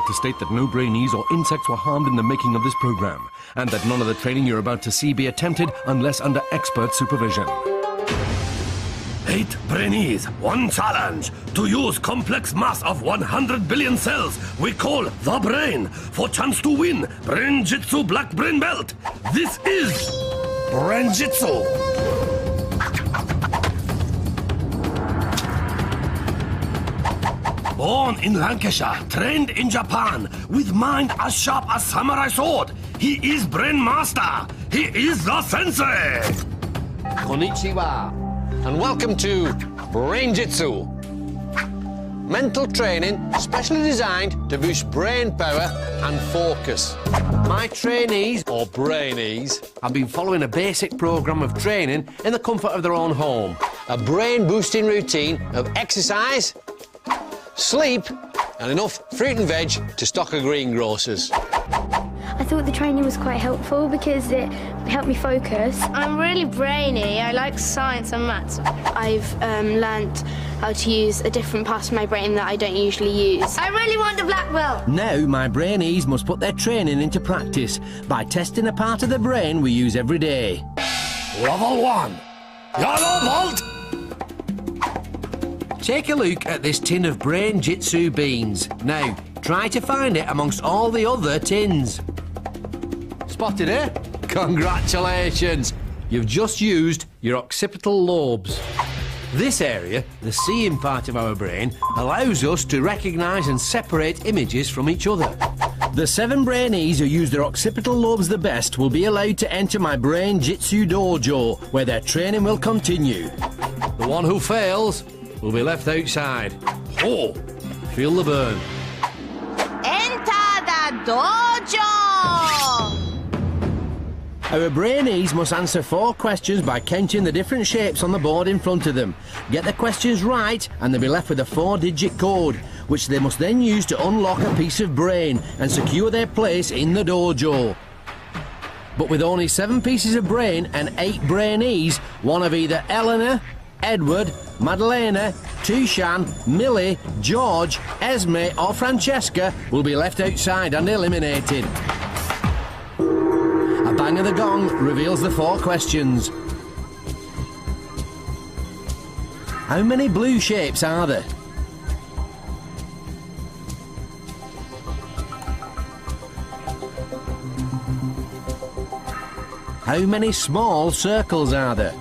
to state that no Brainees or insects were harmed in the making of this program, and that none of the training you're about to see be attempted unless under expert supervision. 8 Brainees, 1 challenge. To use complex mass of 100 billion cells we call the brain for chance to win Brain-Jitsu Black Brain Belt. This is Brain-Jitsu. Born in Lancashire, trained in Japan, with mind as sharp as samurai sword, he is Brain Master. He is the sensei. Konnichiwa, and welcome to Brain-Jitsu. Mental training specially designed to boost brain power and focus. My trainees, or Brainees, have been following a basic programme of training in the comfort of their own home. A brain-boosting routine of exercise, sleep, and enough fruit and veg to stock a greengrocer's. I thought the training was quite helpful because it helped me focus. I'm really brainy. I like science and maths. I've learnt how to use a different part of my brain that I don't usually use. I really want the black belt. Now my Brainees must put their training into practice by testing a part of the brain we use every day. Level 1. Yellow Vault. Take a look at this tin of Brain-Jitsu beans. Now, try to find it amongst all the other tins. Spotted it? Congratulations! You've just used your occipital lobes. This area, the seeing part of our brain, allows us to recognise and separate images from each other. The 7 Brainees who use their occipital lobes the best will be allowed to enter my Brain-Jitsu dojo, where their training will continue. The one who fails will be left outside. Oh, feel the burn. Enter the dojo! Our Brainees must answer 4 questions by counting the different shapes on the board in front of them. Get the questions right and they'll be left with a 4-digit code, which they must then use to unlock a piece of brain and secure their place in the dojo. But with only 7 pieces of brain and 8 Brainees, one of either Eleanor, Edward, Maddalena, Thushaan, Millie, George, Esme or Francesca will be left outside and eliminated. A bang of the gong reveals the 4 questions. How many blue shapes are there? How many small circles are there?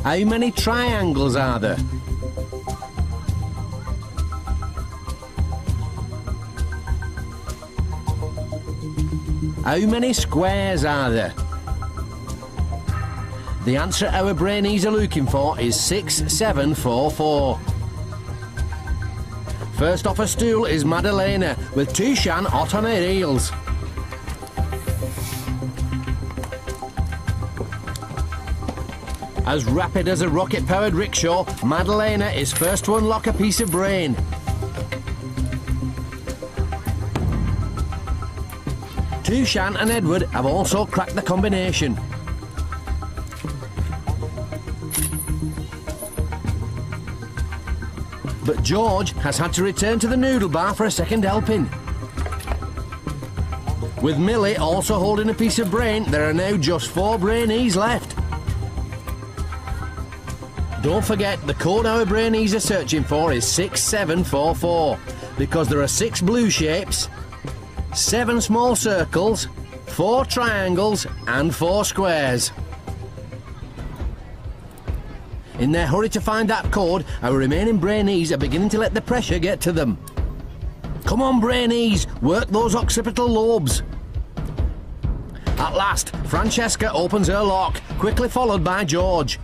How many triangles are there? How many squares are there? The answer our Brainees are looking for is 6744. First off a stool is Maddalena, with Thushaan hot on her heels. As rapid as a rocket-powered rickshaw, Maddalena is first to unlock a piece of brain. Thushaan and Edward have also cracked the combination. But George has had to return to the noodle bar for a second helping. With Millie also holding a piece of brain, there are now just 4 Brainees left. Don't forget, the code our Brainees are searching for is 6744, because there are 6 blue shapes, 7 small circles, 4 triangles and 4 squares. In their hurry to find that code, our remaining Brainees are beginning to let the pressure get to them. Come on, Brainees, work those occipital lobes. At last, Francesca opens her lock, quickly followed by George.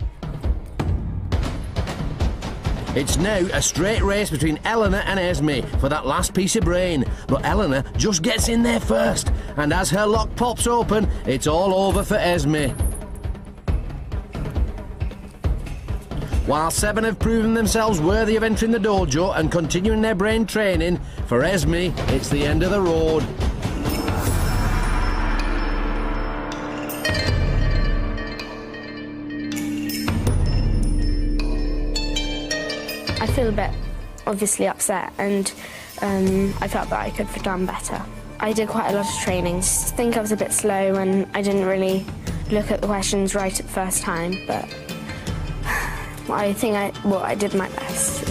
It's now a straight race between Eleanor and Esme for that last piece of brain, but Eleanor just gets in there first, and as her lock pops open, it's all over for Esme. While 7 have proven themselves worthy of entering the dojo and continuing their brain training, for Esme, it's the end of the road. I feel a bit, obviously, upset, and I felt that I could have done better. I did quite a lot of training. I think I was a bit slow and I didn't really look at the questions right at the first time, but I think I did my best.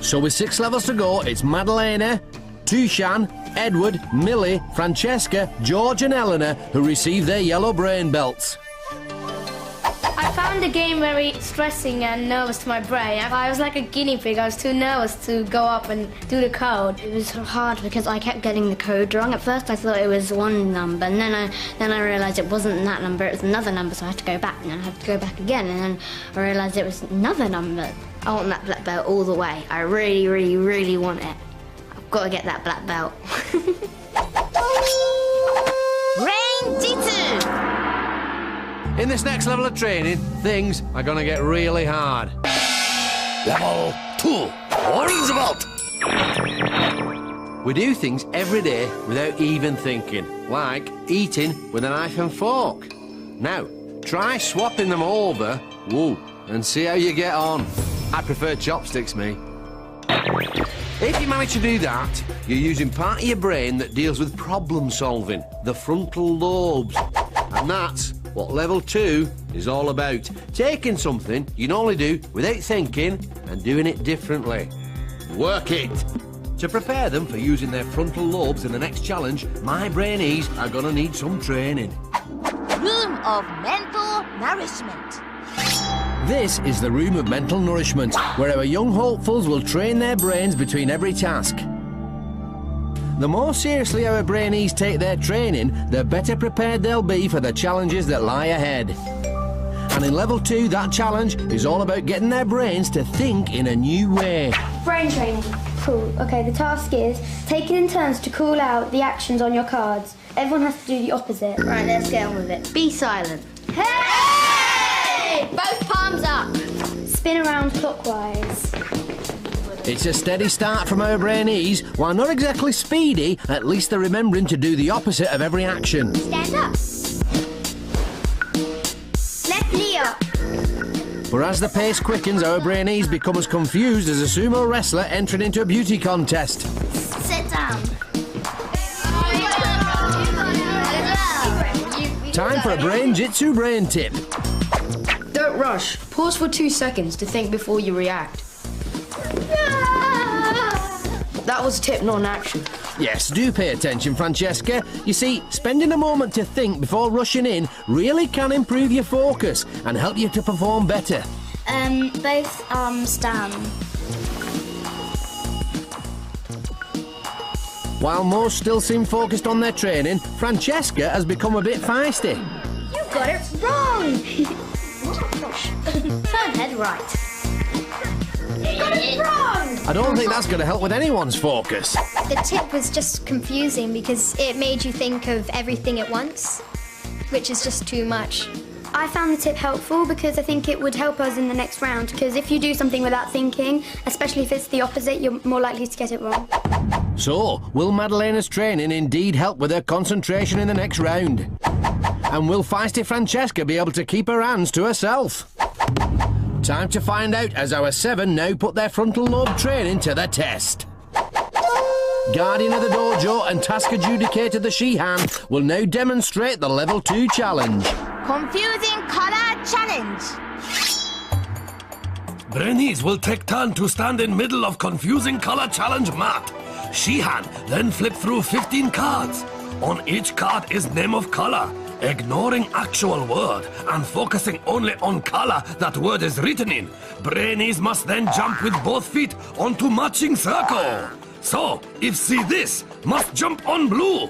So with 6 levels to go, it's Maddalena, Thushaan, Edward, Millie, Francesca, George and Eleanor who receive their yellow brain belts. I found the game very stressing and nervous to my brain. I was like a guinea pig. I was too nervous to go up and do the code. It was hard because I kept getting the code wrong. At first I thought it was one number, and then I realised it wasn't that number, it was another number, so I had to go back, and then I had to go back again, and then I realised it was another number. I want that black belt all the way. I really, really, really want it. I've got to get that black belt. Brain-Jitsu! In this next level of training, things are going to get really hard. Level 2, orange belt. We do things every day without even thinking, like eating with a knife and fork. Now, try swapping them over, whoa, and see how you get on. I prefer chopsticks, me. If you manage to do that, you're using part of your brain that deals with problem solving, the frontal lobes. And that's what level 2 is all about. Taking something you normally do without thinking and doing it differently. Work it! To prepare them for using their frontal lobes in the next challenge, my Brainees are gonna need some training. Room of mental nourishment. This is the room of mental nourishment, where our young hopefuls will train their brains between every task. The more seriously our Brainees take their training, the better prepared they'll be for the challenges that lie ahead. And in level 2, that challenge is all about getting their brains to think in a new way. Brain training. Cool. Okay, the task is take it in turns to call out the actions on your cards. Everyone has to do the opposite. Right, let's get on with it. Be silent. Hey! Both palms up. Spin around clockwise. It's a steady start from our Brainees. While not exactly speedy, at least they're remembering to do the opposite of every action. Stand up. Left knee up. But as the pace quickens, our Brainees become as confused as a sumo wrestler entering into a beauty contest. Sit down. Time for a Brain-Jitsu brain tip. Don't rush. Pause for 2 seconds to think before you react. That was a tip, not an action. Yes, do pay attention, Francesca. You see, spending a moment to think before rushing in really can improve your focus and help you to perform better. Both arms down. While most still seem focused on their training, Francesca has become a bit feisty. You got it wrong. Turn head right. Got it wrong. I don't think that's going to help with anyone's focus. The tip was just confusing because it made you think of everything at once, which is just too much. I found the tip helpful because I think it would help us in the next round, because if you do something without thinking, especially if it's the opposite, you're more likely to get it wrong. So, will Maddalena's training indeed help with her concentration in the next round? And will feisty Francesca be able to keep her hands to herself? Time to find out as our 7 now put their frontal lobe training to the test. Guardian of the dojo and task adjudicator the Thushaan will now demonstrate the level 2 challenge. Confusing color challenge. Brainees will take turn to stand in middle of confusing color challenge mat. Thushaan then flip through 15 cards. On each card is name of color, ignoring actual word and focusing only on color that word is written in. Brainees must then jump with both feet onto matching circle. So, if see this, must jump on blue.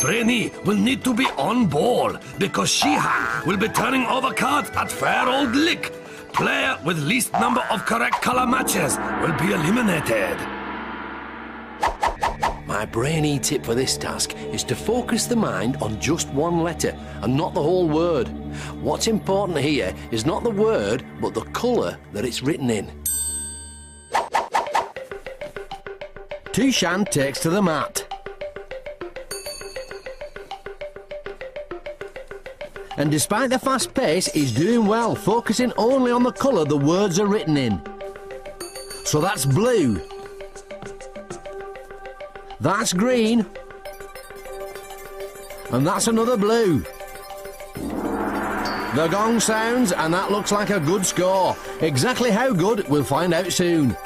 Brainee will need to be on ball because Thushaan will be turning over cards at fair old lick. Player with least number of correct color matches will be eliminated. My Brainee tip for this task is to focus the mind on just one letter and not the whole word. What's important here is not the word, but the colour that it's written in. Thushaan takes to the mat. And despite the fast pace, he's doing well, focusing only on the colour the words are written in. So that's blue. That's green. And that's another blue. The gong sounds, and that looks like a good score. Exactly how good, we'll find out soon.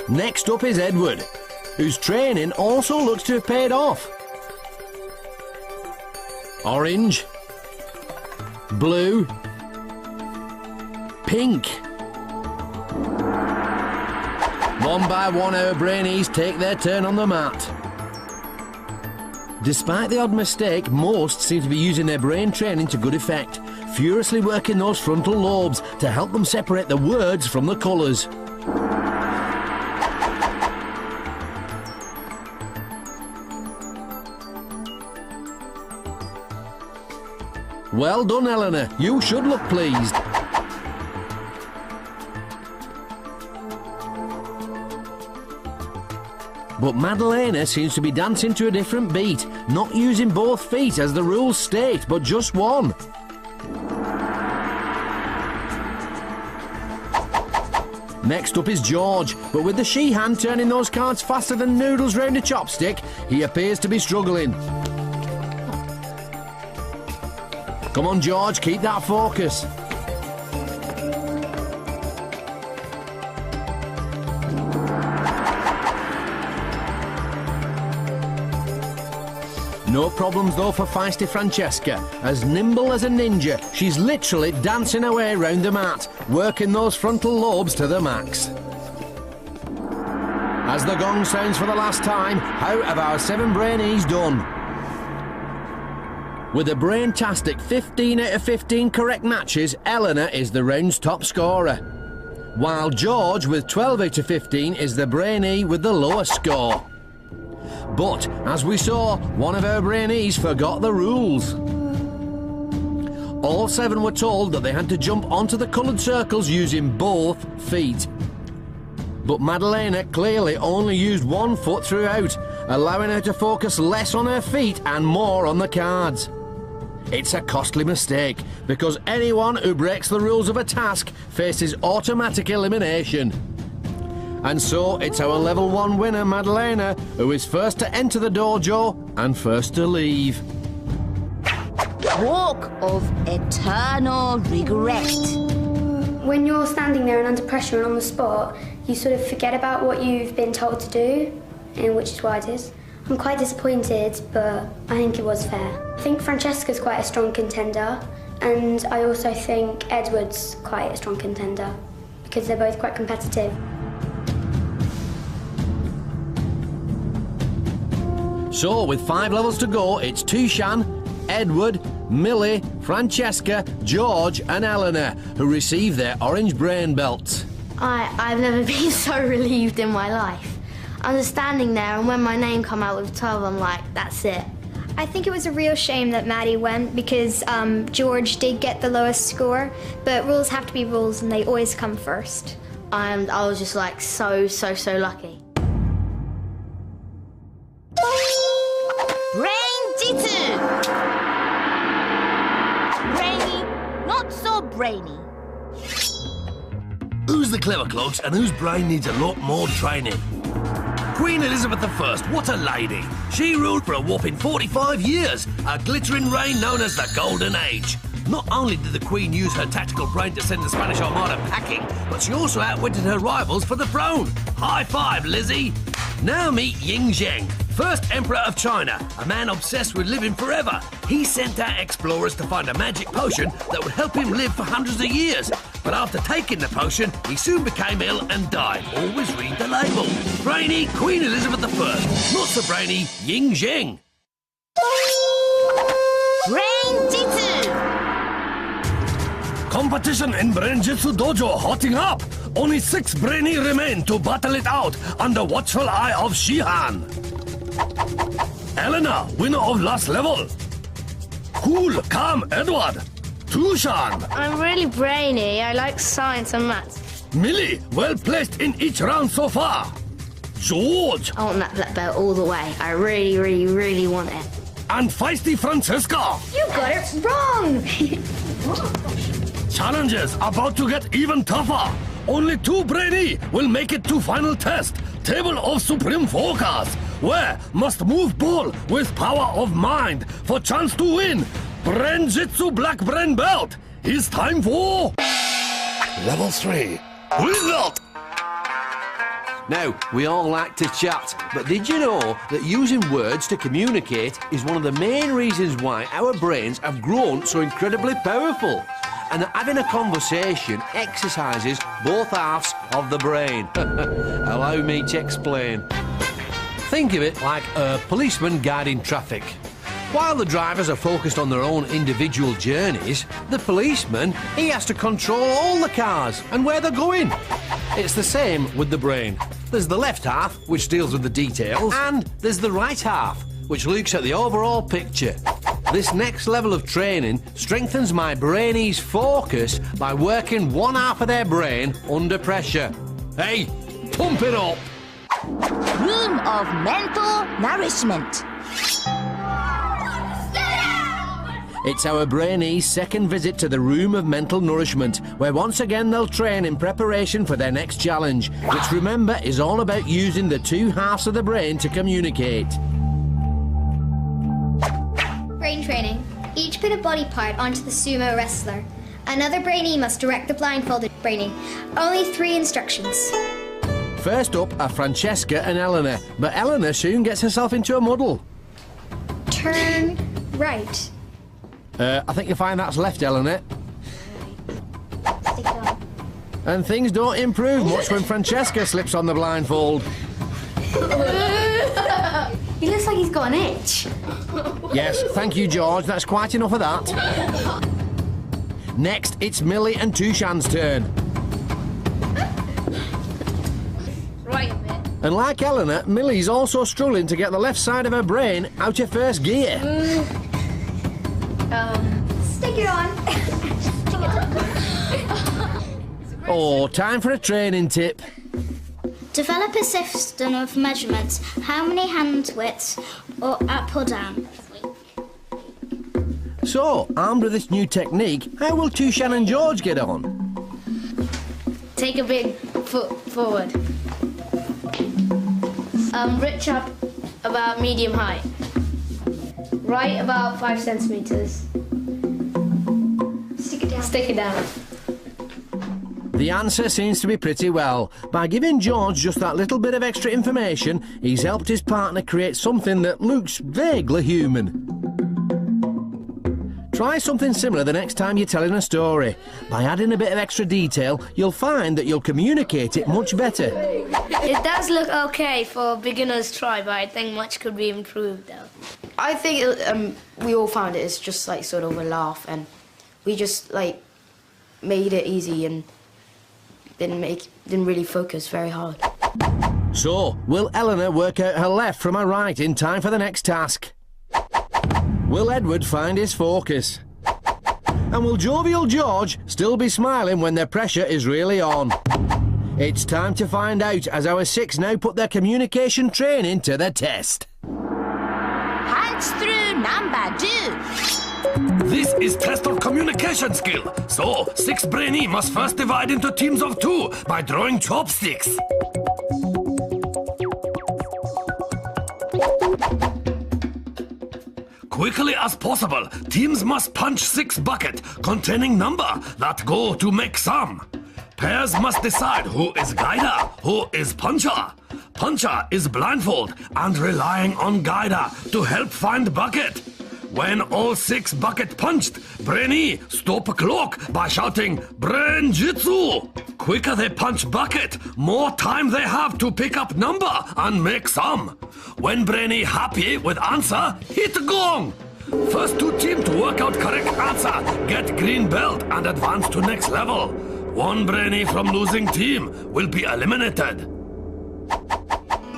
Next up is Edward, whose training also looks to have paid off. Orange. Blue. Pink. One by one, our Brainees take their turn on the mat. Despite the odd mistake, most seem to be using their brain training to good effect, furiously working those frontal lobes to help them separate the words from the colours. Well done, Eleanor. You should look pleased. But Maddalena seems to be dancing to a different beat, not using both feet as the rules state, but just one. Next up is George, but with the she hand turning those cards faster than noodles round a chopstick, he appears to be struggling. Come on, George, keep that focus. No problems though for feisty Francesca. As nimble as a ninja, she's literally dancing away round the mat, working those frontal lobes to the max. As the gong sounds for the last time, how have our 7 Brainees done? With a brain-tastic 15 out of 15 correct matches, Eleanor is the round's top scorer, while George with 12 out of 15 is the Brainee with the lowest score. But, as we saw, one of our Brainees forgot the rules. All 7 were told that they had to jump onto the coloured circles using both feet. But Maddalena clearly only used one foot throughout, allowing her to focus less on her feet and more on the cards. It's a costly mistake, because anyone who breaks the rules of a task faces automatic elimination. And so it's our level 1 winner, Maddalena, who is first to enter the dojo and first to leave. Walk of eternal regret. When you're standing there and under pressure and on the spot, you sort of forget about what you've been told to do, and which is why it is. I'm quite disappointed, but I think it was fair. I think Francesca's quite a strong contender, and I also think Edward's quite a strong contender, because they're both quite competitive. So, with 5 levels to go, it's Thushaan, Edward, Millie, Francesca, George and Eleanor who receive their orange brain belts. I've never been so relieved in my life. I was standing there, and when my name come out with 12, I'm like, that's it. I think it was a real shame that Maddie went, because George did get the lowest score, but rules have to be rules and they always come first. I was just like so lucky. Brain-Jitsu. Brainy, not so brainy. Who's the clever cloaks and whose brain needs a lot more training? Queen Elizabeth I, what a lady. She ruled for a whopping 45 years, a glittering reign known as the Golden Age. Not only did the Queen use her tactical brain to send the Spanish Armada packing, but she also outwitted her rivals for the throne. High five, Lizzie. Now meet Ying Zheng, first Emperor of China, a man obsessed with living forever. He sent out explorers to find a magic potion that would help him live for hundreds of years. But after taking the potion, he soon became ill and died. Always read the label. Brainy Queen Elizabeth I, not so brainy Ying Zheng. Brain-Jitsu. Competition in Brain-Jitsu dojo hotting up. Only 6 Brainy remain to battle it out under watchful eye of Shihan. Eleanor, winner of last level. Cool, calm, Edward. Thushaan. I'm really brainy. I like science and maths. Millie, well placed in each round so far. George. I want that black belt all the way. I really want it. and feisty Francesca. You got it wrong! Challenges about to get even tougher. Only 2 Brainy will make it to final test. Table of Supreme Focus, where must move ball with power of mind for chance to win Brain-Jitsu Black Brain Belt. It's time for Level 3. Result! Now, we all like to chat, but did you know that using words to communicate is one of the main reasons why our brains have grown so incredibly powerful? And that having a conversation exercises both halves of the brain. Allow me to explain. Think of it like a policeman guiding traffic. While the drivers are focused on their own individual journeys, the policeman, he has to control all the cars and where they're going. It's the same with the brain. There's the left half, which deals with the details, and there's the right half, which looks at the overall picture. This next level of training strengthens my Brainees' focus by working one half of their brain under pressure. Hey, pump it up! Room of mental nourishment. It's our Brainees' second visit to the Room of Mental Nourishment, where once again they'll train in preparation for their next challenge, which, remember, is all about using the 2 halves of the brain to communicate. Brain training. Each put a body part onto the sumo wrestler. Another Brainee must direct the blindfolded Brainee. Only 3 instructions. First up are Francesca and Eleanor, but Eleanor soon gets herself into a muddle. Turn right. I think you'll find that's left, Eleanor. Stick it on. And things don't improve much when Francesca slips on the blindfold. He looks like he's got an itch. Yes, thank you, George. That's quite enough of that. Next, it's Millie and Thushaan's turn. Right a bit. And like Eleanor, Millie's also struggling to get the left side of her brain out of first gear. Stick it on. Oh, time for a training tip. Develop a system of measurements. How many hand widths or up or down? So, armed with this new technique, how will Thushaan and George get on? Take a big foot forward. Reach up about medium height. Right about 5 centimeters. Stick it down. Stick it down. The answer seems to be pretty well. By giving George just that little bit of extra information, he's helped his partner create something that looks vaguely human. Try something similar the next time you're telling a story. By adding a bit of extra detail, you'll find that you'll communicate it much better. It does look okay for a beginner's try, but I think much could be improved though. I think we all found it as just like sort of a laugh, and we just like made it easy and didn't really focus very hard. So, will Eleanor work out her left from her right in time for the next task? Will Edward find his focus? And will jovial George still be smiling when their pressure is really on? It's time to find out as our 6 now put their communication training to the test. Hands through number 2. This is test of communication skill. So, 6 Brainy must first divide into teams of 2 by drawing chopsticks. Quickly as possible, teams must punch 6 buckets containing number that go to make sum. Pairs must decide who is guider, who is puncher. Puncher is blindfold and relying on guider to help find bucket. When all 6 bucket punched, Brainy stop a clock by shouting Brain-Jitsu. Quicker they punch bucket, more time they have to pick up number and make sum. When Brainy happy with answer, hit gong. First 2 teams to work out correct answer get green belt and advance to next level. 1 Brainy from losing team will be eliminated.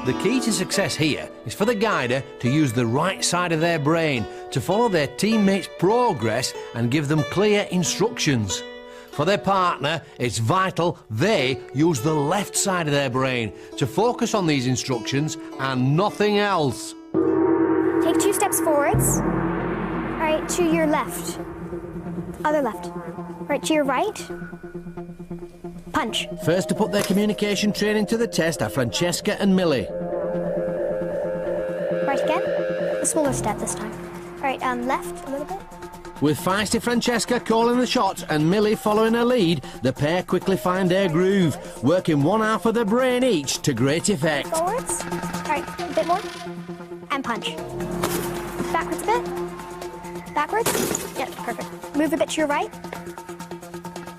The key to success here is for the guider to use the right side of their brain to follow their teammates' progress and give them clear instructions. For their partner, it's vital they use the left side of their brain to focus on these instructions and nothing else. Take Walk 2 steps forwards. Right, to your left. Other left. Right, to your right. Punch. First to put their communication training to the test are Francesca and Millie. Right again. A smaller step this time. Right, left a little bit. With feisty Francesca calling the shots and Millie following her lead, the pair quickly find their groove, working one half of the brain each to great effect. Forwards. Right, a bit more. And punch. Backwards a bit. Backwards. Yep, perfect. Move a bit to your right.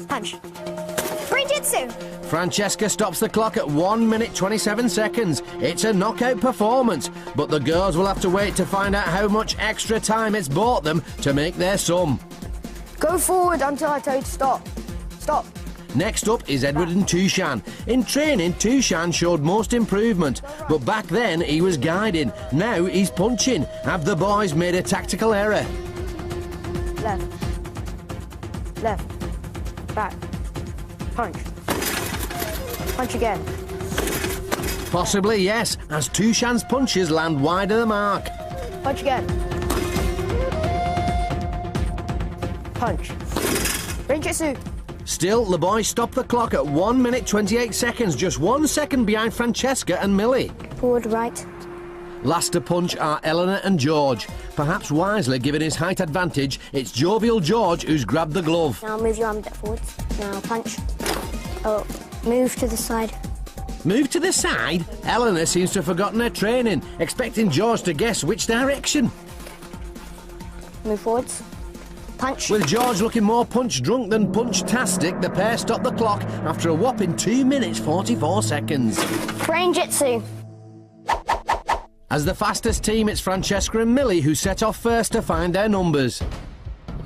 Punch. Brain-Jitsu. Francesca stops the clock at 1 minute 27 seconds. It's a knockout performance, but the girls will have to wait to find out how much extra time it's bought them to make their sum. Go forward until I tell you to stop. Stop. Next up is Edward and Thushaan. In training, Thushaan showed most improvement, but back then he was guiding. Now he's punching. Have the boys made a tactical error? Left. Left. Back. Punch. Punch again. Possibly, yes, as Thushaan's punches land wide of the mark. Punch again. Punch. Brain-Jitsu. Still, the boys stop the clock at 1 minute 28 seconds, just 1 second behind Francesca and Millie. Forward, right. Last to punch are Eleanor and George. Perhaps wisely, given his height advantage, it's jovial George who's grabbed the glove. Now move your arm a bit forwards. Now punch. Oh, move to the side. Move to the side? Eleanor seems to have forgotten her training, expecting George to guess which direction. Move forwards. Punch. With George looking more punch-drunk than punch-tastic, the pair stop the clock after a whopping 2 minutes 44 seconds. Brain-Jitsu. As the fastest team, it's Francesca and Millie who set off first to find their numbers.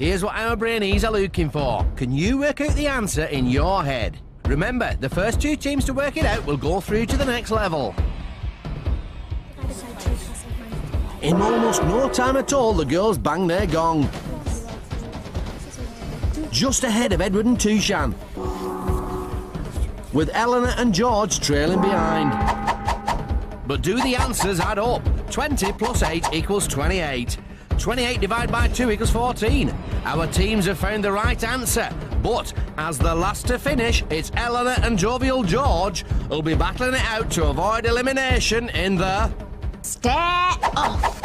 Here's what our Brainees are looking for. Can you work out the answer in your head? Remember, the first 2 teams to work it out will go through to the next level. In almost no time at all, the girls bang their gong. Just ahead of Edward and Thushaan, with Eleanor and George trailing behind. But do the answers add up? 20 plus 8 equals 28. 28 divided by 2 equals 14. Our teams have found the right answer, but as the last to finish, it's Eleanor and jovial George who'll be battling it out to avoid elimination in the... Stare off.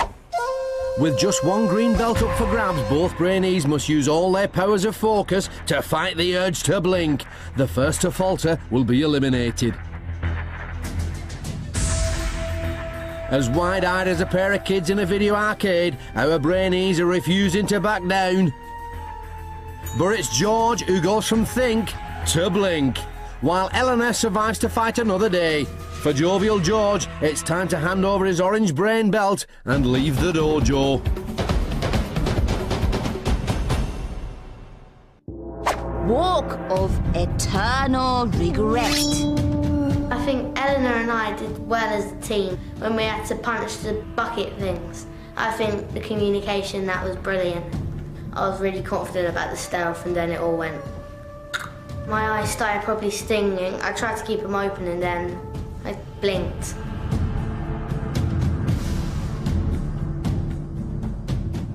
With just 1 green belt up for grabs, both Brainees must use all their powers of focus to fight the urge to blink. The first to falter will be eliminated. As wide-eyed as a pair of kids in a video arcade, our Brainees are refusing to back down. But it's George who goes from think to blink, while Eleanor survives to fight another day. For jovial George, it's time to hand over his orange brain belt and leave the dojo. Walk of eternal regret. I think Eleanor and I did well as a team when we had to punch the bucket things. I think the communication, that was brilliant. I was really confident about the stealth and then it all went. My eyes started probably stinging. I tried to keep them open and then I blinked.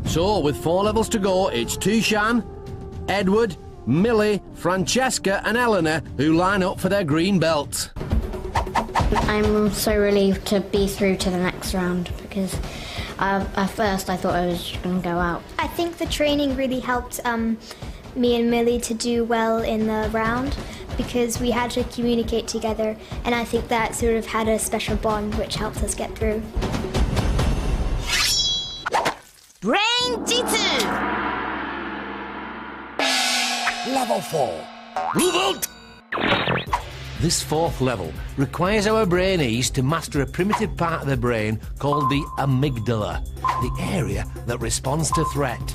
So, with 4 levels to go, it's Thushaan, Edward, Millie, Francesca and Eleanor who line up for their green belts. I'm so relieved to be through to the next round because at first I thought I was just going to go out. I think the training really helped me and Millie to do well in the round because we had to communicate together, and I think that sort of had a special bond which helped us get through. Brain-Jitsu. Level 4. Move out! This 4th level requires our Brainees to master a primitive part of the brain called the amygdala, the area that responds to threat.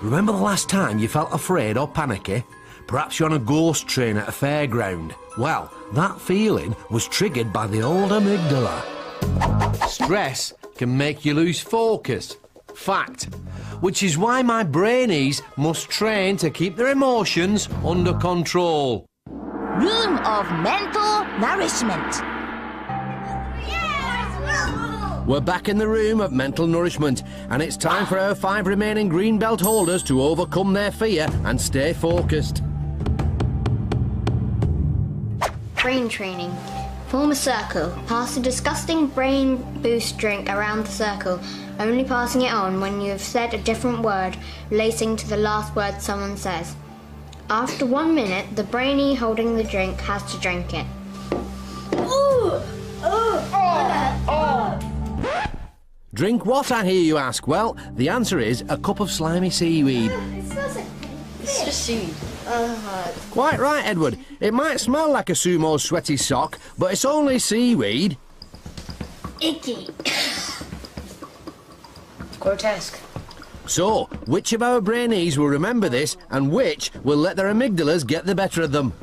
Remember the last time you felt afraid or panicky? Perhaps you're on a ghost train at a fairground. Well, that feeling was triggered by the old amygdala. Stress can make you lose focus. Fact. Which is why my Brainees must train to keep their emotions under control. Room of mental nourishment. We're back in the room of mental nourishment, and it's time for our 5 remaining green belt holders to overcome their fear and stay focused. Brain training. Form a circle. Pass a disgusting brain boost drink around the circle, only passing it on when you have said a different word relating to the last word someone says. After 1 minute, the brainee holding the drink has to drink it. Drink what, I hear you ask? Well, the answer is a cup of slimy seaweed. It's just seaweed. Quite right, Edward. It might smell like a sumo's sweaty sock, but it's only seaweed. Icky. Grotesque. So, which of our Brainees will remember this, and which will let their amygdalas get the better of them?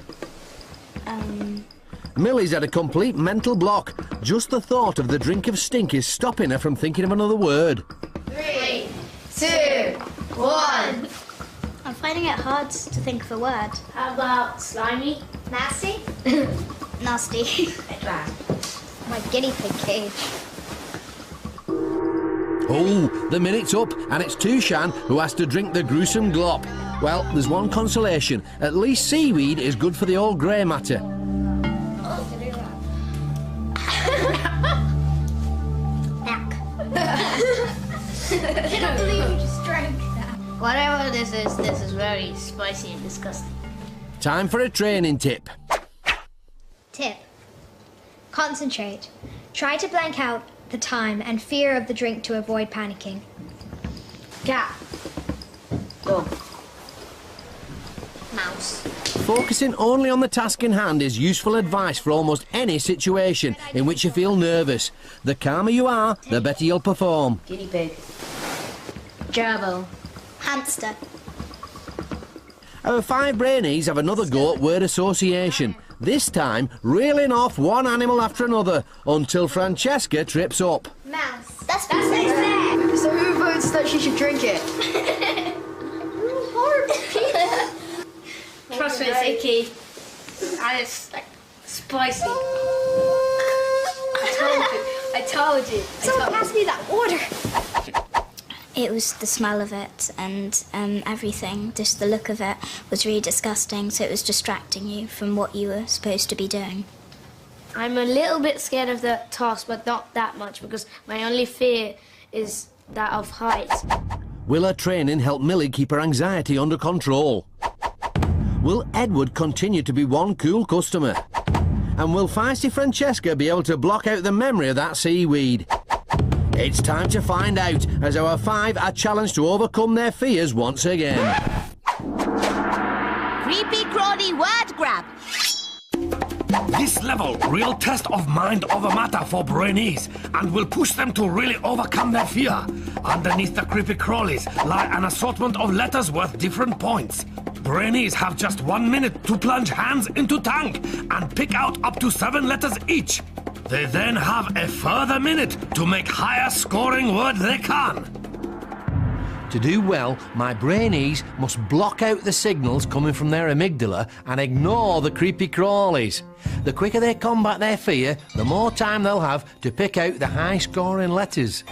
Millie's had a complete mental block. Just the thought of the drink of stink is stopping her from thinking of another word. 3, 2, 1. I'm finding it hard to think of a word. How about slimy? Nasty? Nasty. My guinea pig cage. Oh, the minute's up, and it's Thushaan who has to drink the gruesome glop. Well, there's one consolation. At least seaweed is good for the old grey matter. I cannot believe you just drank that. Whatever this is very spicy and disgusting. Time for a training tip. Tip. Concentrate. Try to blank out the time and fear of the drink to avoid panicking. Cat. Dog. Mouse. Focusing only on the task in hand is useful advice for almost any situation in which you feel nervous. The calmer you are, the better you'll perform. Guinea pig. Gerbil. Hamster. Our 5 Brainees have another go at word association. This time, reeling off one animal after another until Francesca trips up. Mouse. That's what I said. So who votes that she should drink it? Trust me, it's icky. And it's like spicy. I told you. Someone pass me that water. It was the smell of it and everything, just the look of it was really disgusting, so it was distracting you from what you were supposed to be doing. I'm a little bit scared of the task, but not that much, because my only fear is that of heights. Will her training help Millie keep her anxiety under control? Will Edward continue to be one cool customer? And will feisty Francesca be able to block out the memory of that seaweed? It's time to find out, as our 5 are challenged to overcome their fears once again. Creepy crawly word grab. This level, real test of mind over matter for Brainees, and will push them to really overcome their fear. Underneath the creepy crawlies lie an assortment of letters worth different points. Brainees have just 1 minute to plunge hands into tank and pick out up to 7 letters each. They then have a further minute to make higher scoring word they can. To do well, my Brainees must block out the signals coming from their amygdala and ignore the creepy crawlies. The quicker they combat their fear, the more time they'll have to pick out the high-scoring letters.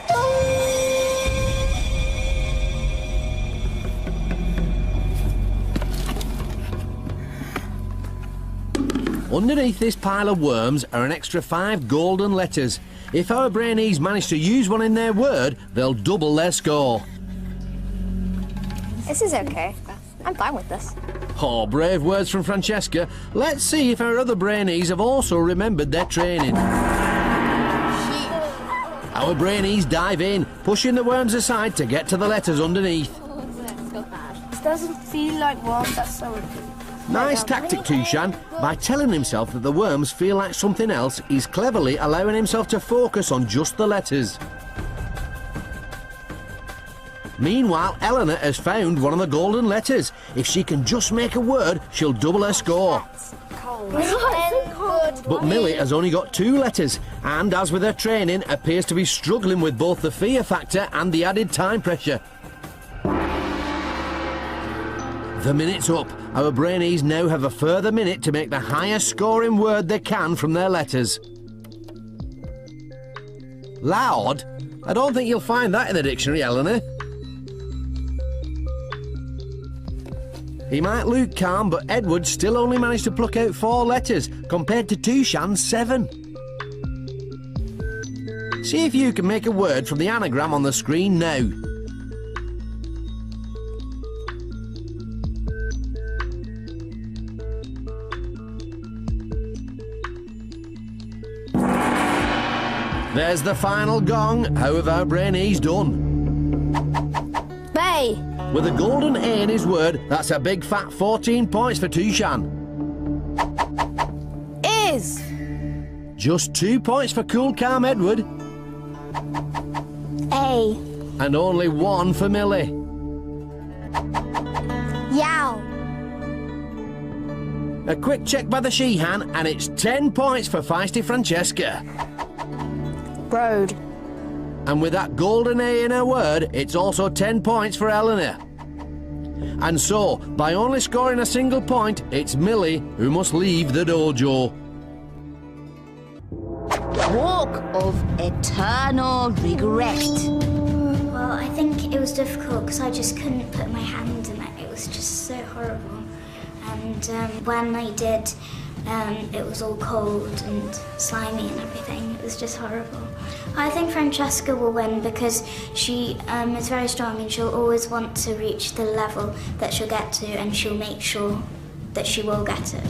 Underneath this pile of worms are an extra 5 golden letters. If our Brainees manage to use one in their word, they'll double their score. This is okay. I'm fine with this. Oh, brave words from Francesca. Let's see if our other Brainees have also remembered their training. Our Brainees dive in, pushing the worms aside to get to the letters underneath. This doesn't feel like warm, that's so... Nice tactic, Thushaan. By telling himself that the worms feel like something else, he's cleverly allowing himself to focus on just the letters. Meanwhile, Eleanor has found one of the golden letters. If she can just make a word, she'll double her score. But Millie has only got 2 letters, and as with her training, appears to be struggling with both the fear factor and the added time pressure. The minute's up. Our Brainees now have a further minute to make the highest scoring word they can from their letters. Loud? I don't think you'll find that in the dictionary, Eleanor. He might look calm, but Edward still only managed to pluck out 4 letters, compared to Thushaan's 7. See if you can make a word from the anagram on the screen now. There's the final gong. How have our Brainees done? Bay. With a golden A in his word, that's a big fat 14 points for Thushaan. Is. Just 2 points for cool calm Edward. A. And only 1 for Millie. Yow. A quick check by the Sheehan, and it's 10 points for feisty Francesca. Road. And with that golden A in her word, it's also 10 points for Eleanor. And so, by only scoring a single point, it's Millie who must leave the dojo. Walk of eternal regret. Well, I think it was difficult because I just couldn't put my hand in it. It was just so horrible. And when I did, it was all cold and slimy and everything. It was just horrible. I think Francesca will win because she is very strong and she'll always want to reach the level that she'll get to, and she'll make sure that she will get it.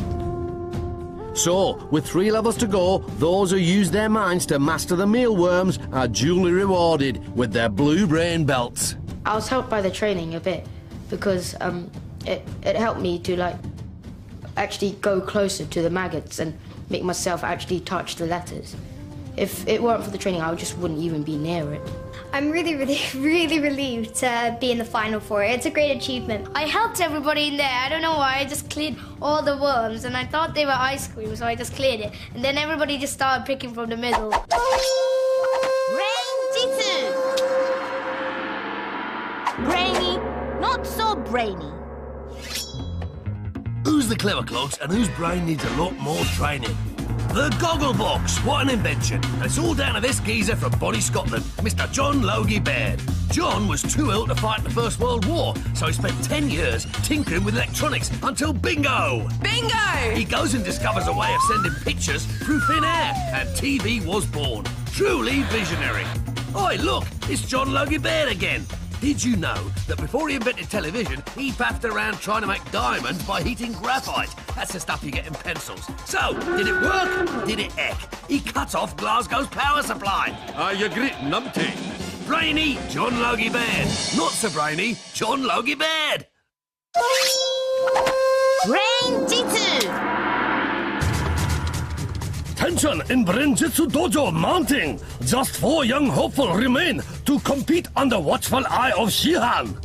So, with 3 levels to go, those who use their minds to master the mealworms are duly rewarded with their blue brain belts. I was helped by the training a bit because it helped me to actually go closer to the maggots and make myself actually touch the letters. If it weren't for the training, I just wouldn't even be near it. I'm really relieved to be in the final 4. It's a great achievement. I helped everybody in there. I don't know why. I just cleared all the worms, and I thought they were ice cream, so I just cleared it. And then everybody just started picking from the middle. Brain-Jitsu. Brainy, not so brainy. Who's the clever clogs and whose brain needs a lot more training? The Goggle Box, what an invention. And it's all down to this geezer from Bonnie, Scotland, Mr. John Logie Baird. John was too ill to fight in the First World War, so he spent 10 years tinkering with electronics until bingo! Bingo! He goes and discovers a way of sending pictures through thin air, and TV was born. Truly visionary. Oi, look, it's John Logie Baird again. Did you know that before he invented television, he faffed around trying to make diamonds by heating graphite? That's the stuff you get in pencils. So, did it work? Did it heck? He cut off Glasgow's power supply. Are you grit numpty? Brainy John Logie Baird. Not so brainy, John Logie Baird. Brain-Jitsu. Tension in Brain-Jitsu dojo mounting. Just 4 young hopeful remain to compete under watchful eye of Sheehan.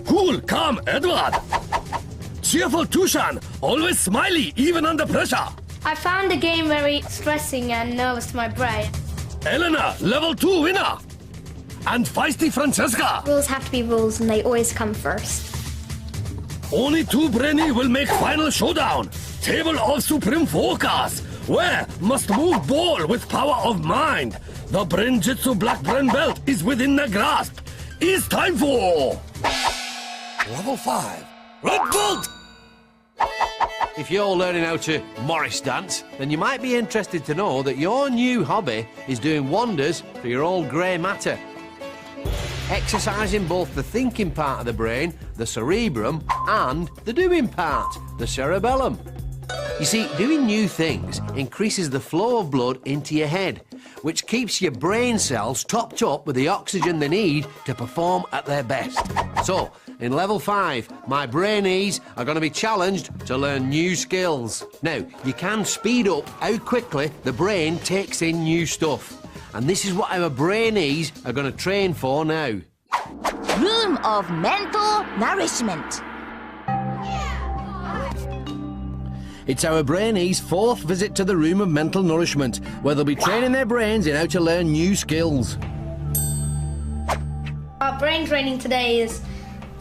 Cool, calm Edward. Cheerful Thushaan, always smiley even under pressure. I found the game very stressing and nervous to my brain. Eleanor, level 2 winner. And feisty Francesca. Rules have to be rules, and they always come first. Only 2 Brainees will make final showdown. Table of supreme focus. Where must move ball with power of mind. The Brain-Jitsu black brain belt is within the grasp. It's time for level 5. Red Bolt! If you're learning how to Morris dance, then you might be interested to know that your new hobby is doing wonders for your old grey matter. Exercising both the thinking part of the brain, the cerebrum, and the doing part, the cerebellum. You see, doing new things increases the flow of blood into your head, which keeps your brain cells topped up with the oxygen they need to perform at their best. So, in level 5, my Brainees are going to be challenged to learn new skills. Now, you can speed up how quickly the brain takes in new stuff. And this is what our Brainees are going to train for now. Room of mental nourishment. It's our Brainees' 4th visit to the Room of Mental Nourishment, where they'll be training their brains in how to learn new skills. Our brain training today is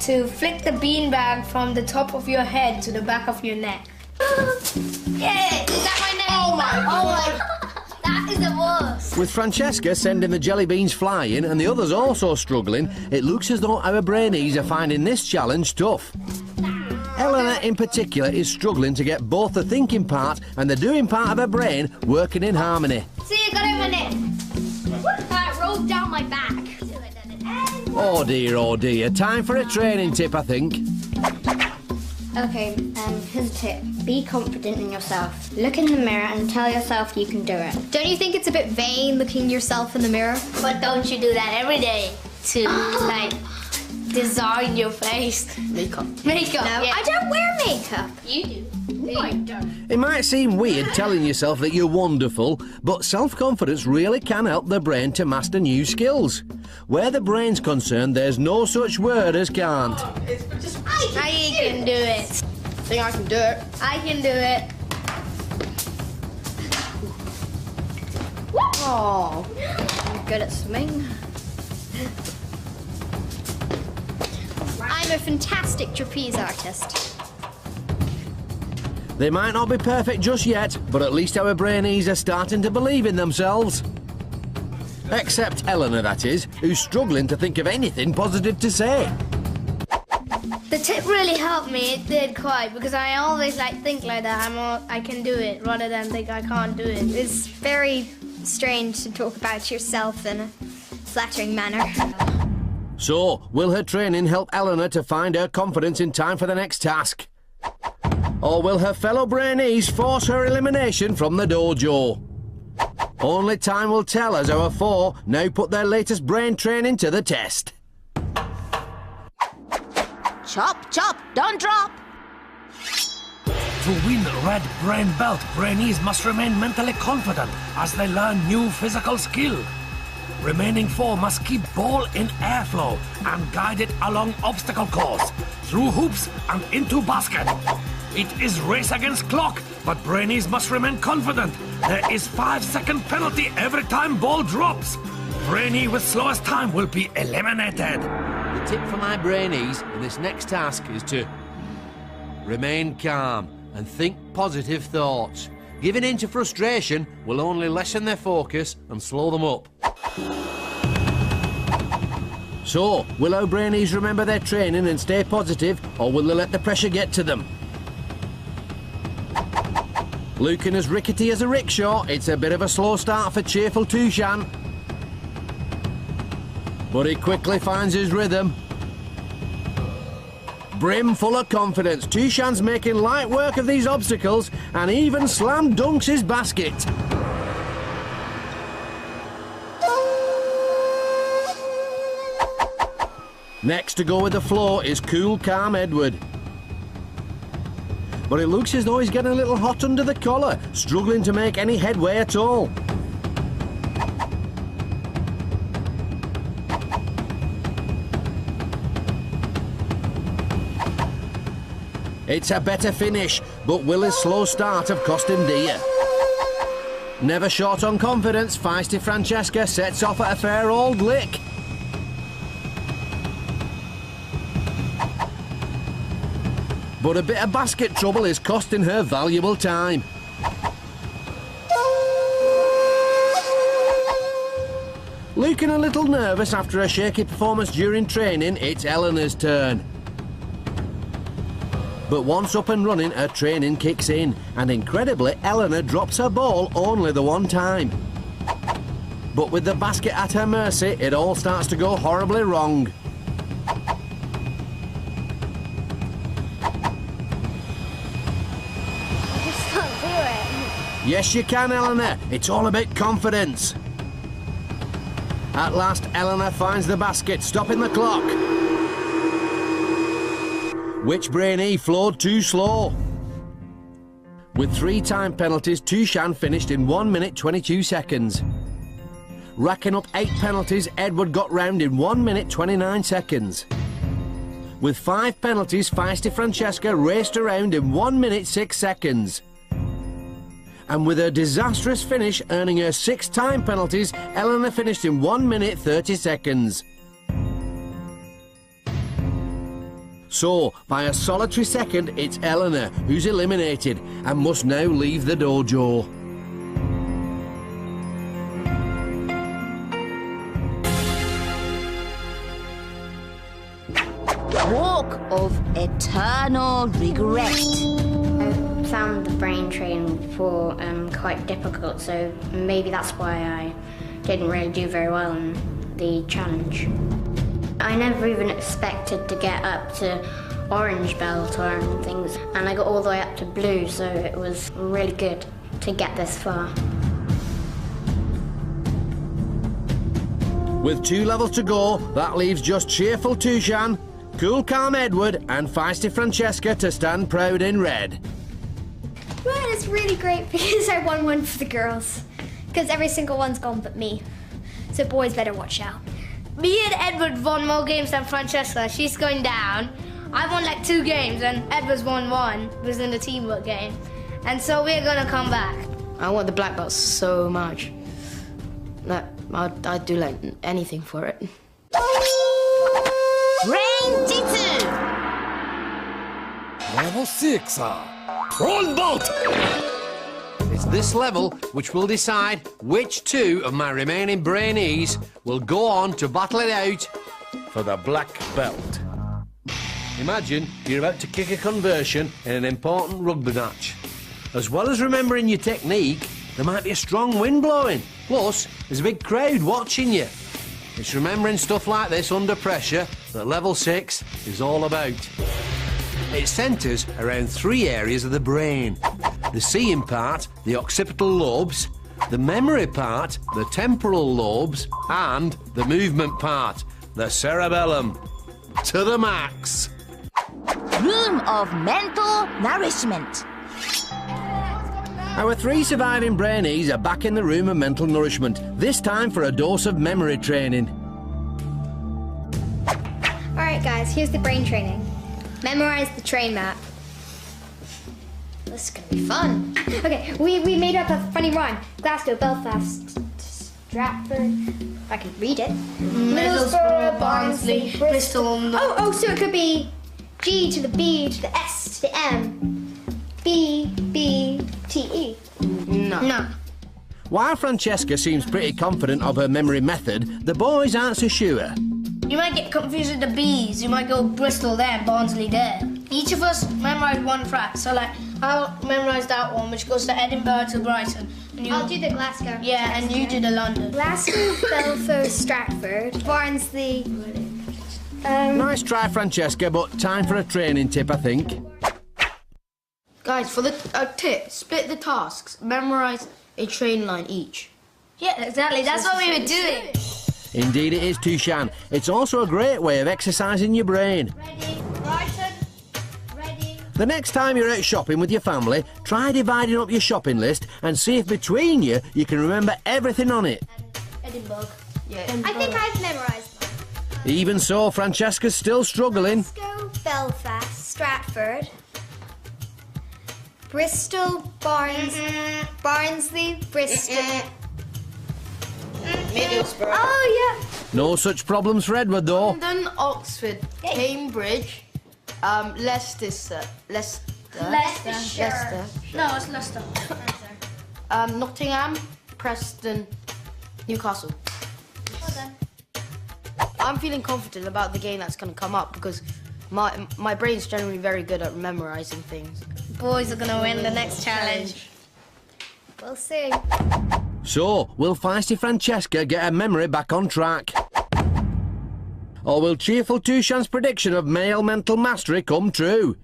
to flick the beanbag from the top of your head to the back of your neck. Yay! Is that my neck? Oh my! That is the worst. With Francesca sending the jelly beans flying and the others also struggling, it looks as though our Brainees are finding this challenge tough. Eleanor in particular is struggling to get both the thinking part and the doing part of her brain working in harmony. See, I got him in it. That rolled down my back. Oh dear, time for a training tip, I think. Okay, here's a tip. Be confident in yourself. Look in the mirror and tell yourself you can do it. Don't you think it's a bit vain looking yourself in the mirror? But don't you do that every day to, like, design your face? Makeup. Makeup, No, yeah. I don't wear makeup. You do. No, I don't. It might seem weird telling yourself that you're wonderful, but self-confidence really can help the brain to master new skills. Where the brain's concerned, there's no such word as can't. I can do it. I think I can do it. I can do it. Oh, I'm good at swimming. I'm a fantastic trapeze artist. They might not be perfect just yet, but at least our Brainees are starting to believe in themselves. Except Eleanor, that is, who's struggling to think of anything positive to say. The tip really helped me. It did quite, because I always think like that. I can do it rather than think I can't do it. It's very strange to talk about yourself in a flattering manner. So, will her training help Eleanor to find her confidence in time for the next task? Or will her fellow Brainees force her elimination from the dojo? Only time will tell as our four now put their latest brain training to the test. Chop, chop, don't drop. To win Red Brain Belt, Brainees must remain mentally confident as they learn new physical skill. Remaining four must keep ball in airflow and guide it along obstacle course, through hoops and into basket. It is race against clock, but Brainees must remain confident. There is 5-second penalty every time ball drops. Brainee with slowest time will be eliminated. The tip for my Brainees in this next task is to remain calm and think positive thoughts. Giving in to frustration will only lessen their focus and slow them up. So, will our Brainees remember their training and stay positive, or will they let the pressure get to them? Looking as rickety as a rickshaw, it's a bit of a slow start for cheerful Thushaan. But he quickly finds his rhythm. Brim full of confidence, Thushaan's making light work of these obstacles and even slam dunks his basket. Next to go with the flow is cool, calm Edward. But it looks as though he's getting a little hot under the collar, struggling to make any headway at all. It's a better finish, but will his slow start have cost him dear? Never short on confidence, feisty Francesca sets off at a fair old lick. But a bit of basket trouble is costing her valuable time. Looking a little nervous after a shaky performance during training, it's Eleanor's turn. But once up and running, her training kicks in, and incredibly, Eleanor drops her ball only the one time. But with the basket at her mercy, it all starts to go horribly wrong. Yes, you can, Eleanor. It's all about confidence. At last, Eleanor finds the basket, stopping the clock. Which Brainee flowed too slow? With 3 time penalties, Thushaan finished in 1 minute 22 seconds. Racking up 8 penalties, Edward got round in 1 minute 29 seconds. With 5 penalties, feisty Francesca raced around in 1 minute 6 seconds. And with her disastrous finish earning her 6 time penalties, Eleanor finished in 1 minute 30 seconds. So, by a solitary second, it's Eleanor who's eliminated and must now leave the dojo. eternal regret. I found the brain training before quite difficult, so maybe that's why I didn't really do very well in the challenge. I never even expected to get up to orange belt or anything, and I got all the way up to blue, so it was really good to get this far. With 2 levels to go, that leaves just cheerful Thushaan, cool calm Edward and feisty Francesca to stand proud in red. Well, it's really great because I won one for the girls. Because every single one's gone but me. So boys better watch out. Me and Edward won more games than Francesca. She's going down. I won like 2 games and Edward's won 1. It was in the teamwork game. And so we're gonna come back. I want the black belt so much that I'd do like anything for it. Brain-Jitsu! Level 6, prawn boat! It's this level which will decide which 2 of my remaining Brainees will go on to battle it out For the black belt. Imagine you're about to kick a conversion in an important rugby match. As well as remembering your technique, there might be a strong wind blowing. Plus, there's a big crowd watching you. It's remembering stuff like this under pressure that level 6 is all about. It centres around 3 areas of the brain. The seeing part, the occipital lobes, the memory part, the temporal lobes, and the movement part, the cerebellum. To the max. Room of mental nourishment. Our 3 surviving Brainees are back in the room of mental nourishment, this time for a dose of memory training. Alright guys, here's the brain training. Memorize the train map. This is gonna be fun. Okay, we made up a funny rhyme. Glasgow, Belfast, Stratford. I can read it. Middlesbrough, Barnsley, Bristol. Oh, so it could be G to the B to the S to the M. B, B, T, E. No. While Francesca seems pretty confident of her memory method, the boys aren't so sure. You might get confused with the B's. You might go Bristol there, Barnsley there. Each of us memorised one track. So like, I'll memorise that one, which goes to Edinburgh to Brighton. And I'll do the Glasgow. Yeah, and you do the London. Glasgow, Belfast, Stratford, Barnsley. Nice try, Francesca, but time for a training tip, I think. Guys, for the tip, split the tasks. Memorise a train line each. Yeah, exactly. That's what we were doing. Indeed it is, Thushaan. It's also a great way of exercising your brain. Ready, Brighton, ready. The next time you're out shopping with your family, try dividing up your shopping list and see if between you can remember everything on it. Edinburgh. Yeah. I think I've memorised mine. Even so, Francesca's still struggling. Glasgow, Belfast, Stratford, Bristol, Barnsley, Bristol. Middlesbrough. Oh, yeah. No such problems for Edward, though. London, Oxford, Cambridge, Leicestershire. Leicestershire. No, it's Leicester. Nottingham, Preston, Newcastle. Well done. I'm feeling confident about the game that's going to come up because my brain's generally very good at memorising things. Boys are gonna win the next challenge. We'll see. So, will feisty Francesca get her memory back on track? Or will cheerful Thushaan's prediction of male mental mastery come true?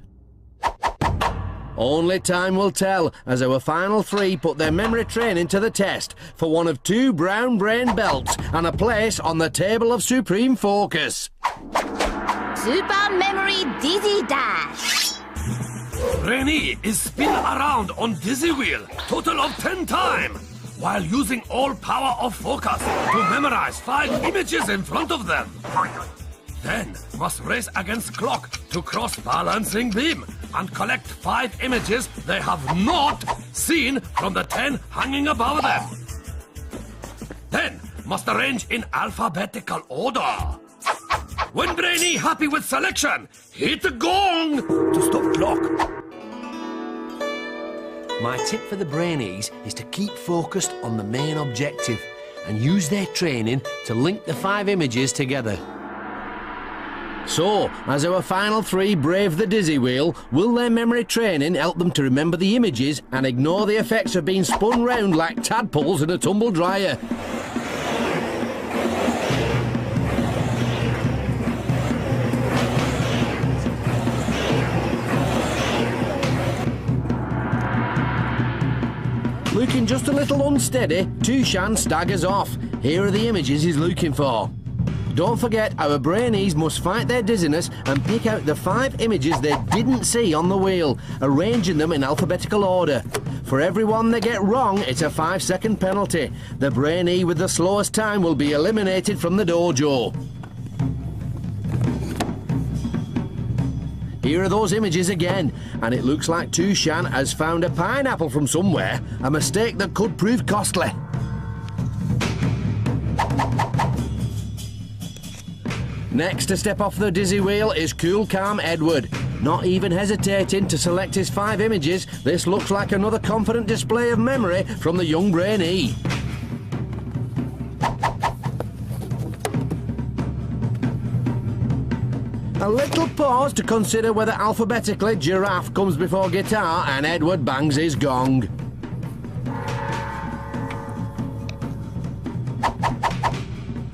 Only time will tell as our final 3 put their memory training to the test for one of 2 brown brain belts and a place on the table of supreme focus. Super Memory Dizzy Dash. Brainee is spin around on dizzy wheel, total of 10 times, while using all power of focus to memorize 5 images in front of them. Then must race against clock to cross balancing beam and collect 5 images they have not seen from the 10 hanging above them. Then must arrange in alphabetical order. When Brainee happy with selection, hit the gong to stop clock. My tip for the Brainees is to keep focused on the main objective and use their training to link the 5 images together. So, as our final three brave the dizzy wheel, will their memory training help them to remember the images and ignore the effects of being spun round like tadpoles in a tumble dryer? Looking just a little unsteady, Thushaan staggers off. Here are the images he's looking for. Don't forget, our Brainees must fight their dizziness and pick out the 5 images they didn't see on the wheel, arranging them in alphabetical order. For every one they get wrong, it's a 5-second penalty. The Brainee with the slowest time will be eliminated from the dojo. Here are those images again, and it looks like Thushaan has found a pineapple from somewhere, a mistake that could prove costly. Next to step off the dizzy wheel is cool, calm Edward. Not even hesitating to select his 5 images, this looks like another confident display of memory from the young Brainee. A little pause to consider whether alphabetically giraffe comes before guitar, and Edward bangs his gong.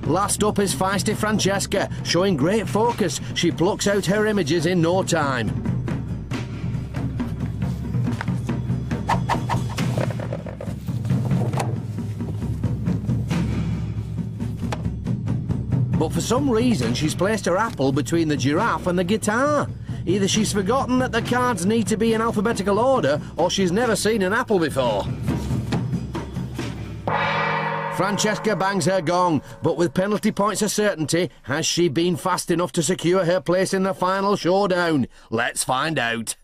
Last up is feisty Francesca, showing great focus. She plucks out her images in no time. But for some reason, she's placed her apple between the giraffe and the guitar. Either she's forgotten that the cards need to be in alphabetical order, or she's never seen an apple before. Francesca bangs her gong, but with penalty points of certainty, has she been fast enough to secure her place in the final showdown? Let's find out.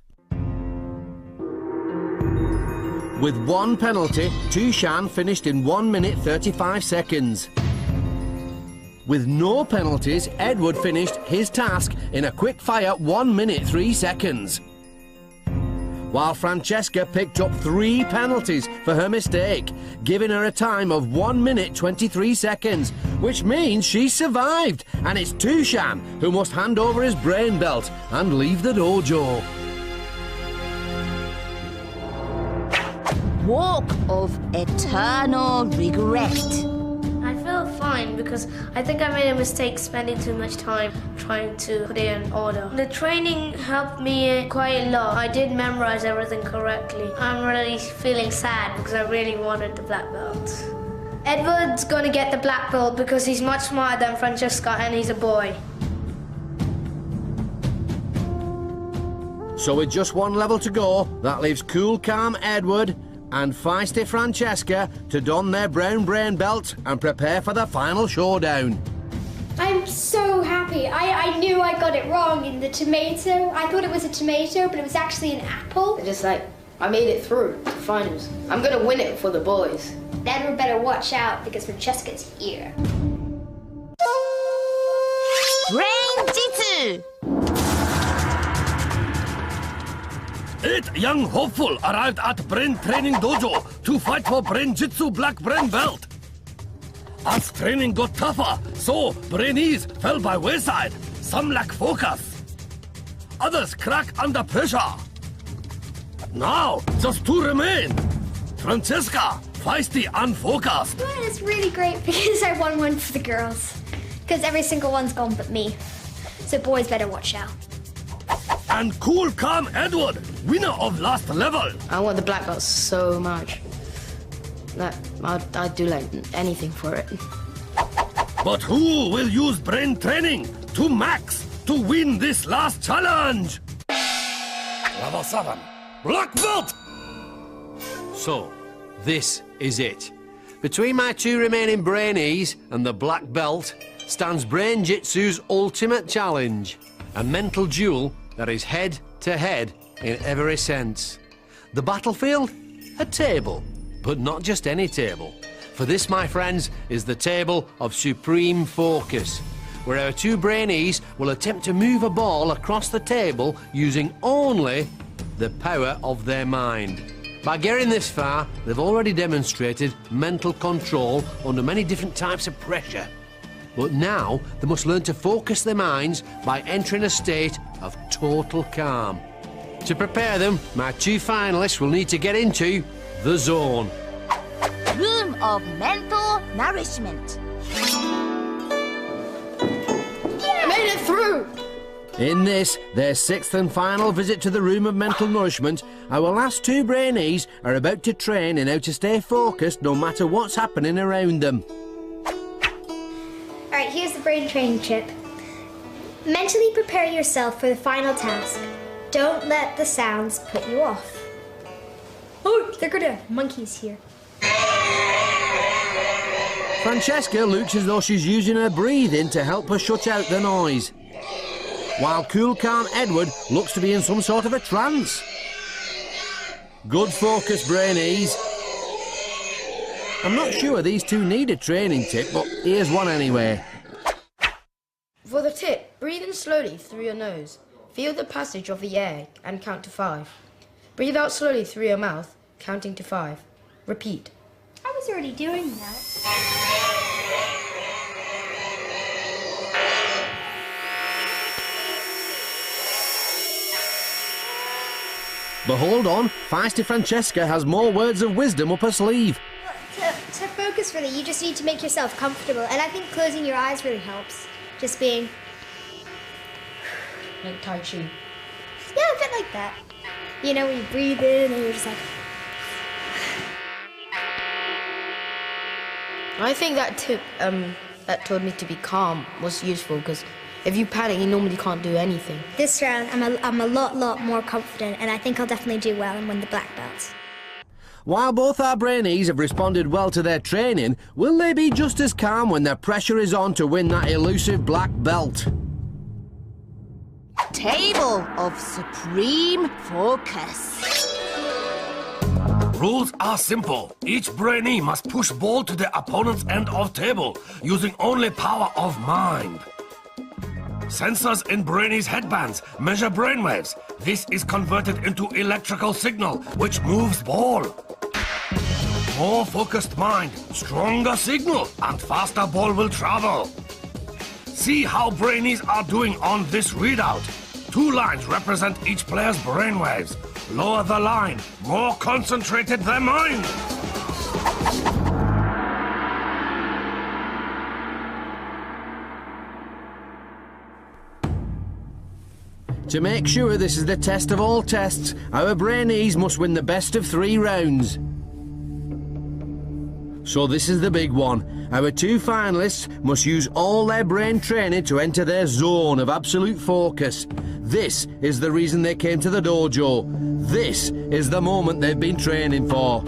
With 1 penalty, Thushaan finished in 1 minute 35 seconds. With no penalties, Edward finished his task in a quick-fire 1 minute 3 seconds. While Francesca picked up 3 penalties for her mistake, giving her a time of 1 minute 23 seconds, which means she survived, and it's Thushaan who must hand over his brain belt and leave the dojo. Walk of eternal regret. I feel fine because I think I made a mistake spending too much time trying to put it in order. The training helped me quite a lot. I did memorize everything correctly. I'm really feeling sad because I really wanted the black belt. Edward's gonna get the black belt because he's much smarter than Francesca and he's a boy. So with just 1 level to go, that leaves cool, calm Edward and feisty Francesca to don their brown brain belt and prepare for the final showdown. I'm so happy. I knew I got it wrong in the tomato. I thought it was a tomato, but it was actually an apple. Just like, I made it through the finals. I'm gonna win it for the boys. Edward better watch out because Francesca's here. Brain-Jitsu. 8 young hopeful arrived at Brain Training Dojo to fight for Brain-Jitsu Black Brain Belt. As training got tougher, so Brainees fell by wayside. Some lack focus. Others crack under pressure. Now, just 2 remain. Francesca, feisty and focused. Well, it's really great because I won one for the girls. Because every single one's gone but me. So boys better watch out. And cool, calm Edward, winner of last level. I want the black belt so much. That I'd do like anything for it. But who will use brain training to max to win this last challenge? Level 7, black belt! So, this is it. Between my 2 remaining Brainees and the black belt stands Brain-Jitsu's ultimate challenge. A mental duel that is head-to-head in every sense. The battlefield? A table. But not just any table. For this, my friends, is the table of supreme focus, where our 2 Brainees will attempt to move a ball across the table using only the power of their mind. By getting this far, they've already demonstrated mental control under many different types of pressure. But now they must learn to focus their minds by entering a state of total calm. To prepare them, my two finalists will need to get into the zone. Room of mental nourishment. I made it through! In this, their sixth and final visit to the room of mental nourishment, our last two Brainees are about to train in how to stay focused no matter what's happening around them. Alright, here's the brain training chip. Mentally prepare yourself for the final task. Don't let the sounds put you off. Oh, they're gonna have monkeys here. Francesca looks as though she's using her breathing to help her shut out the noise, while cool, calm Edward looks to be in some sort of a trance. Good focus, Brainees. I'm not sure these two need a training tip, but here's one anyway. For the tip, breathe in slowly through your nose. Feel the passage of the air and count to 5. Breathe out slowly through your mouth, counting to 5. Repeat. I was already doing that. But hold on, feisty Francesca has more words of wisdom up her sleeve. To focus really, you just need to make yourself comfortable. And I think closing your eyes really helps. Just being... Like Tai Chi. Yeah, a bit like that. You know, when you breathe in and you're just like... I think that tip that told me to be calm was useful, because if you panic, you normally can't do anything. This round, I'm a lot more confident, and I think I'll definitely do well and win the black belt. While both our Brainees have responded well to their training, will they be just as calm when the pressure is on to win that elusive black belt? Table of supreme focus. Rules are simple. Each Brainee must push ball to the opponent's end of table, using only power of mind. Sensors in Brainees' headbands measure brainwaves. This is converted into electrical signal, which moves ball. More focused mind, stronger signal, and faster ball will travel. See how Brainees are doing on this readout. 2 lines represent each player's brainwaves. Lower the line, more concentrated their mind. To make sure this is the test of all tests, our Brainees must win the best of 3 rounds. So this is the big one. Our 2 finalists must use all their brain training to enter their zone of absolute focus. This is the reason they came to the dojo. This is the moment they've been training for.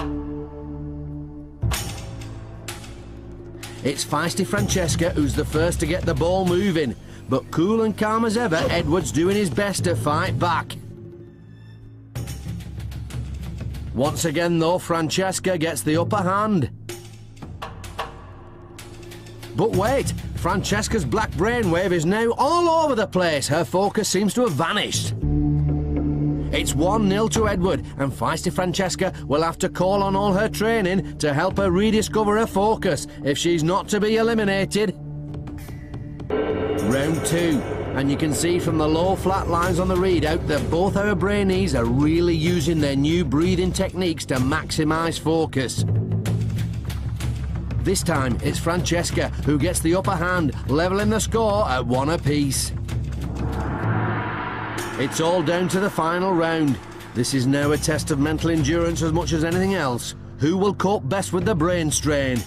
It's feisty Francesca who's the first to get the ball moving. But cool and calm as ever, Edward's doing his best to fight back. Once again, though, Francesca gets the upper hand. But wait, Francesca's black brainwave is now all over the place. Her focus seems to have vanished. It's 1-0 to Edward, and feisty Francesca will have to call on all her training to help her rediscover her focus if she's not to be eliminated. Round 2, and you can see from the low flat lines on the readout that both our Brainees are really using their new breathing techniques to maximise focus. This time it's Francesca who gets the upper hand, levelling the score at 1 apiece. It's all down to the final round. This is now a test of mental endurance as much as anything else. Who will cope best with the brain strain?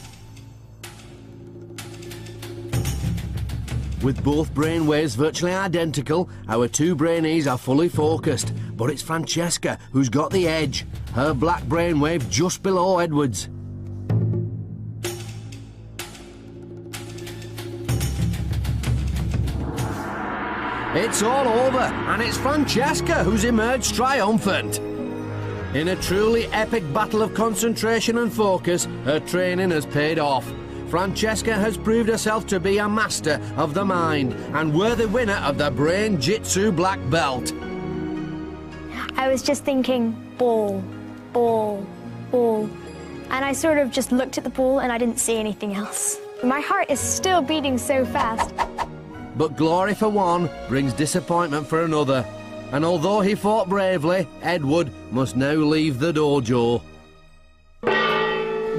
With both brainwaves virtually identical, our 2 Brainees are fully focused, but it's Francesca who's got the edge, her black brainwave just below Edward's. It's all over, and it's Francesca who's emerged triumphant. In a truly epic battle of concentration and focus, her training has paid off. Francesca has proved herself to be a master of the mind and worthy winner of the Brain-Jitsu black belt. I was just thinking, ball, ball, ball. And I sort of just looked at the ball and I didn't see anything else. My heart is still beating so fast. But glory for one brings disappointment for another. And although he fought bravely, Edward must now leave the dojo.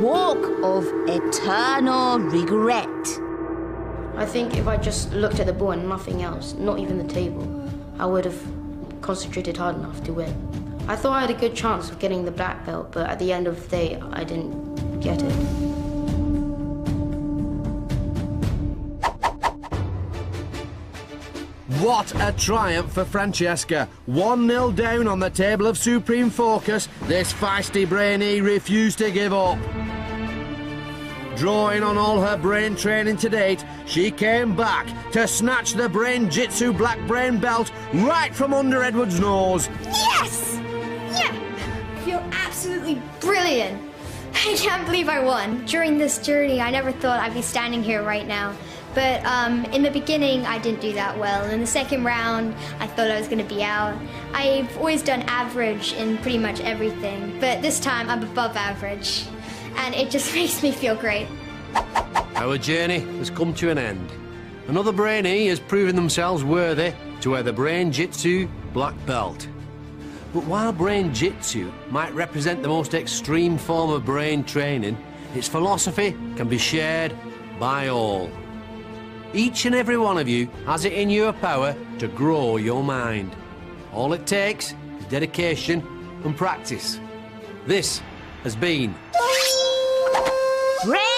Walk of eternal regret. I think if I just looked at the ball and nothing else, not even the table, I would have concentrated hard enough to win. I thought I had a good chance of getting the black belt, but at the end of the day, I didn't get it. What a triumph for Francesca. 1-0 down on the table of supreme focus, this feisty Brainee refused to give up. Drawing on all her brain training to date, she came back to snatch the Brain-Jitsu black brain belt right from under Edward's nose. Yes! Yeah! I feel absolutely brilliant. I can't believe I won. During this journey, I never thought I'd be standing here right now. But in the beginning, I didn't do that well. In the second round, I thought I was going to be out. I've always done average in pretty much everything, but this time I'm above average. And it just makes me feel great. Our journey has come to an end. Another Brainee has proven themselves worthy to wear the Brain-Jitsu black belt. But while Brain-Jitsu might represent the most extreme form of brain training, its philosophy can be shared by all. Each and every one of you has it in your power to grow your mind. All it takes is dedication and practice. This has been Brain